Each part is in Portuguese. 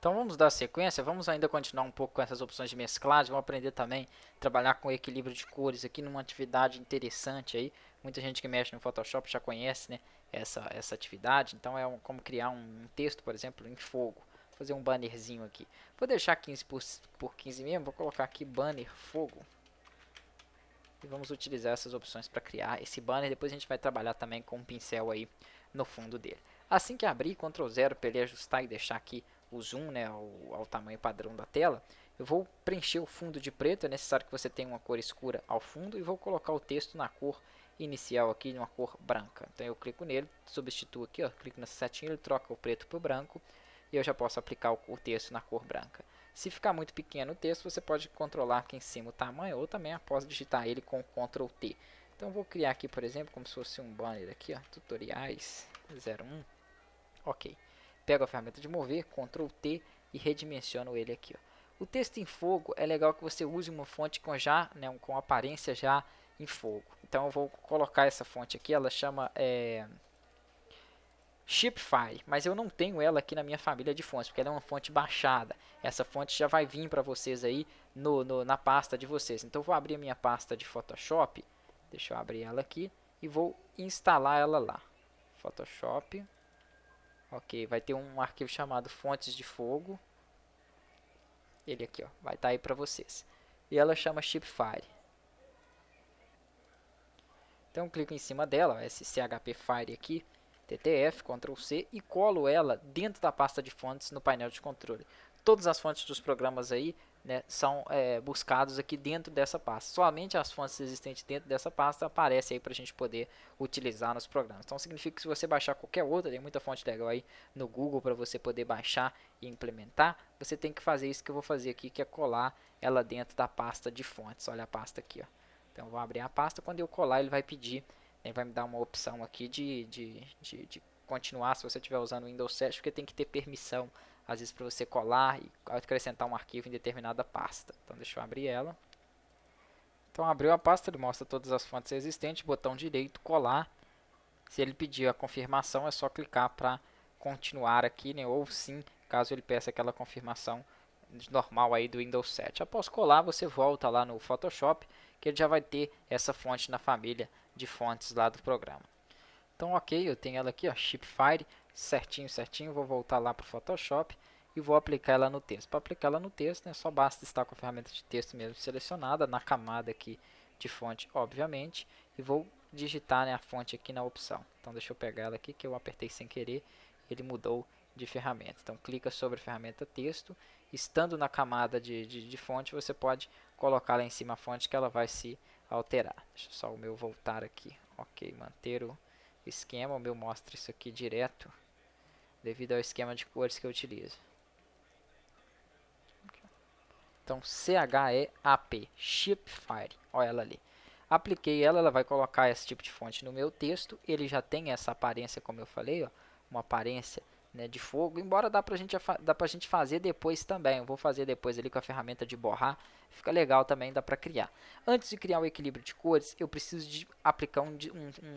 Então vamos dar sequência, vamos ainda continuar um pouco com essas opções de mesclagem, vamos aprender também a trabalhar com equilíbrio de cores aqui numa atividade interessante aí. Muita gente que mexe no Photoshop já conhece, né, essa atividade, então é como criar um texto, por exemplo, em fogo. Vou fazer um bannerzinho aqui. Vou deixar 15 por 15 mesmo, vou colocar aqui banner fogo. E vamos utilizar essas opções para criar esse banner, depois a gente vai trabalhar também com um pincel aí no fundo dele. Assim que abrir, Ctrl 0 para ele ajustar e deixar aqui o zoom, né, ao tamanho padrão da tela, eu vou preencher o fundo de preto, é necessário que você tenha uma cor escura ao fundo, e vou colocar o texto na cor inicial aqui, numa cor branca. Então eu clico nele, substituo aqui, ó, clico nessa setinha, ele troca o preto para o branco, e eu já posso aplicar o texto na cor branca. Se ficar muito pequeno o texto, você pode controlar aqui em cima o tamanho, ou também após digitar ele com Ctrl T. Então eu vou criar aqui, por exemplo, como se fosse um banner aqui, ó, tutoriais 01. Ok. Pego a ferramenta de mover, Ctrl T e redimensiono ele aqui. Ó. O texto em fogo é legal que você use uma fonte com aparência já em fogo. Então eu vou colocar essa fonte aqui, ela chama Shipify, mas eu não tenho ela aqui na minha família de fontes, porque ela é uma fonte baixada. Essa fonte já vai vir para vocês aí na pasta de vocês. Então eu vou abrir a minha pasta de Photoshop, deixa eu abrir ela aqui e vou instalar ela lá. Photoshop. Ok, vai ter um arquivo chamado Fontes de Fogo. Ele aqui, ó, vai estar aí para vocês. E ela chama Shipify. Então eu clico em cima dela, ó, esse CHP Fire aqui, TTF, Ctrl C, e colo ela dentro da pasta de fontes no painel de controle. Todas as fontes dos programas aí, né, são buscados aqui dentro dessa pasta. Somente as fontes existentes dentro dessa pasta aparecem aí para a gente poder utilizar nos programas. Então significa que se você baixar qualquer outra, tem muita fonte legal aí no Google para você poder baixar e implementar, você tem que fazer isso que eu vou fazer aqui, que é colar ela dentro da pasta de fontes. Olha a pasta aqui, ó. Então eu vou abrir a pasta, quando eu colar ele vai pedir, ele vai me dar uma opção aqui de continuar se você estiver usando o Windows 7, porque tem que ter permissão, às vezes para você colar e acrescentar um arquivo em determinada pasta. Então deixa eu abrir ela. Então abriu a pasta, ele mostra todas as fontes existentes, botão direito, colar. Se ele pedir a confirmação é só clicar para continuar aqui, né? Ou sim, caso ele peça aquela confirmação normal aí do Windows 7. Após colar, você volta lá no Photoshop, que ele já vai ter essa fonte na família de fontes lá do programa. Então, ok, eu tenho ela aqui, ó, Shipify, certinho, certinho. Vou voltar lá para o Photoshop e vou aplicar ela no texto. Para aplicar ela no texto, né, só basta estar com a ferramenta de texto mesmo selecionada, na camada aqui de fonte, obviamente, e vou digitar, né, a fonte aqui na opção. Então, deixa eu pegar ela aqui, que eu apertei sem querer, ele mudou de ferramenta. Então, clica sobre a ferramenta texto, estando na camada de fonte, você pode colocar lá em cima a fonte que ela vai se alterar. Deixa só o meu voltar aqui. Ok, manter o esquema, o meu mostra isso aqui direto, devido ao esquema de cores que eu utilizo. Então, CHEAP, Shipify, olha ela ali. Apliquei ela, ela vai colocar esse tipo de fonte no meu texto, ele já tem essa aparência, como eu falei, ó, uma aparência, né, de fogo, embora dá pra gente fazer depois também. Eu vou fazer depois ali com a ferramenta de borrar, fica legal também, dá pra criar. Antes de criar o equilíbrio de cores, eu preciso de aplicar um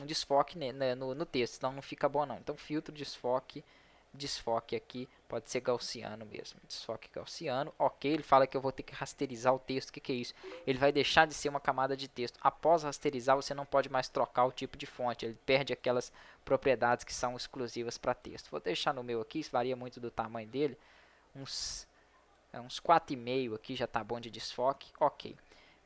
desfoque, né, no texto, senão não fica bom não. Então filtro, desfoque aqui, pode ser gaussiano mesmo, desfoque gaussiano, ok, ele fala que eu vou ter que rasterizar o texto, o que é isso? Ele vai deixar de ser uma camada de texto, após rasterizar você não pode mais trocar o tipo de fonte, ele perde aquelas propriedades que são exclusivas para texto. Vou deixar no meu aqui, isso varia muito do tamanho dele, uns 4,5 aqui já tá bom de desfoque, ok.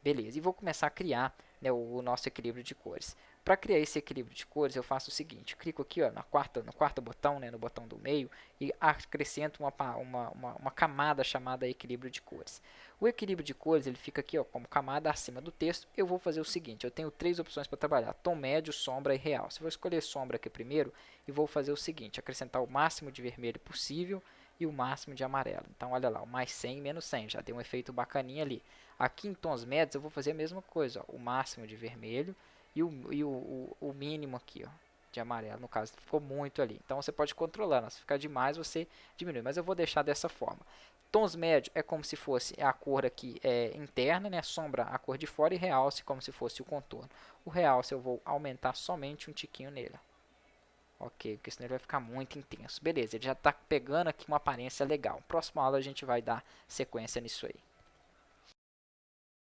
Beleza, e vou começar a criar, né, o nosso equilíbrio de cores. Para criar esse equilíbrio de cores, eu faço o seguinte, clico aqui, ó, no quarto botão, né, no botão do meio, e acrescento uma camada chamada equilíbrio de cores. O equilíbrio de cores ele fica aqui, ó, como camada acima do texto. Eu vou fazer o seguinte, eu tenho três opções para trabalhar, tom médio, sombra e real. Se eu vou escolher sombra aqui primeiro, e vou fazer o seguinte, acrescentar o máximo de vermelho possível e o máximo de amarelo. Então, olha lá, o mais 100 menos 100, já deu um efeito bacaninha ali. Aqui em tons médios eu vou fazer a mesma coisa, ó, o máximo de vermelho e o mínimo aqui, ó, de amarelo. No caso, ficou muito ali. Então você pode controlar, né? Se ficar demais você diminui, mas eu vou deixar dessa forma. Tons médios é como se fosse a cor aqui interna, né? Sombra a cor de fora e realce como se fosse o contorno. O realce eu vou aumentar somente um tiquinho nele. Ok, porque senão ele vai ficar muito intenso. Beleza, ele já está pegando aqui uma aparência legal. Próxima aula a gente vai dar sequência nisso aí.